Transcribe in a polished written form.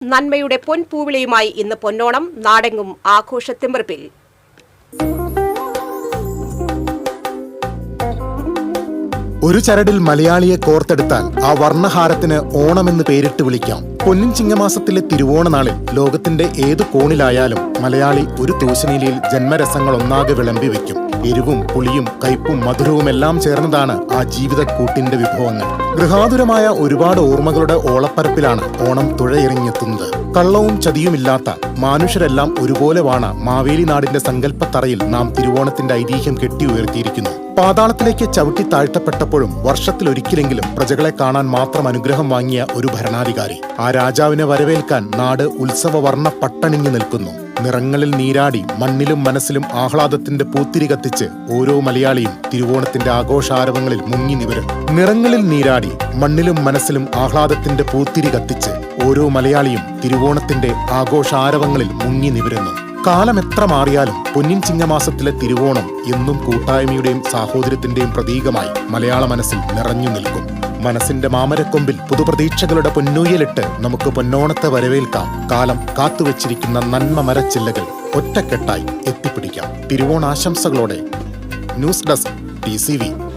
നന്മയുടെ പൊൻപൂവിളിയുമായി ഇന്ന് പൊന്നോണം. നാടെങ്ങും ആഘോഷത്തിമിർപ്പിൽ. ഒരു ചരടിൽ മലയാളിയെ കോർത്തെടുത്താൽ ആ വർണ്ണഹാരത്തിന് ഓണമെന്ന് പേരിട്ട് വിളിക്കാം. പൊന്നിൻ ചിങ്ങമാസത്തിലെ തിരുവോണ നാളിൽ ലോകത്തിന്റെ ഏതു കോണിലായാലും മലയാളി ഒരു തൂശനിലയിൽ ജന്മരസങ്ങൾ ഒന്നാകെ വിളമ്പി വെക്കും. എരിവും പുളിയും കയ്പും മധുരവുമെല്ലാം ചേർന്നതാണ് ആ ജീവിതക്കൂട്ടിന്റെ വിഭവങ്ങൾ. ഗൃഹാതുരമായ ഒരുപാട് ഓർമ്മകളുടെ ഓളപ്പരപ്പിലാണ് ഓണം തുഴയെറിഞ്ഞെത്തുന്നത്. കള്ളവും ചതിയുമില്ലാത്ത മനുഷ്യരെല്ലാം ഒരുപോലെ വാണ മാവേലി നാടിന്റെ സങ്കല്പത്തറയിൽ നാം തിരുവോണത്തിന്റെ ഐതിഹ്യം കെട്ടി ഉയർത്തിയിരിക്കുന്നു. പാതാളത്തിലേക്ക് ചവിട്ടി താഴ്ത്തപ്പെട്ടപ്പോഴും വർഷത്തിലൊരിക്കലെങ്കിലും പ്രജകളെ കാണാൻ മാത്രം അനുഗ്രഹം വാങ്ങിയ ഒരു ഭരണാധികാരി. ആ രാജാവിനെ വരവേൽക്കാൻ നാട് ഉത്സവവർണ്ണ പട്ടണിഞ്ഞു നിൽക്കുന്നു. നിറങ്ങളിൽ നീരാടി മണ്ണിലും മനസ്സിലും ആഹ്ലാദത്തിന്റെ പൂത്തിരി കത്തിച്ച് ഓരോ മലയാളിയും തിരുവോണത്തിന്റെ ആഘോഷാരവങ്ങളിൽ മുങ്ങി നിവരും. നിറങ്ങളിൽ നീരാടി മണ്ണിലും മനസ്സിലും ആഹ്ലാദത്തിന്റെ പൂത്തിരി കത്തിച്ച് ഓരോ മലയാളിയും തിരുവോണത്തിന്റെ ആഘോഷാരവങ്ങളിൽ മുങ്ങി നിവരുന്നു. കാലം എത്ര മാറിയാലും പൊന്നിൻ ചിങ്ങമാസത്തിലെ തിരുവോണം എന്നും കൂട്ടായ്മയുടെയും സാഹോദര്യത്തിന്റെയും പ്രതീകമായി മലയാള മനസ്സിൽ നിറഞ്ഞു നിൽക്കും. മനസ്സിന്റെ മാമരക്കൊമ്പിൽ പുതുപ്രതീക്ഷകളുടെ പൊന്നൂയലിട്ട് നമുക്ക് പൊന്നോണത്തെ വരവേൽക്കാം. കാലം കാത്തുവച്ചിരിക്കുന്ന നന്മ മരച്ചില്ലകൾ ഒറ്റക്കെട്ടായി എത്തിപ്പിടിക്കാം. തിരുവോണാശംസകളോടെ ന്യൂസ് ഡെസ്ക് TCV.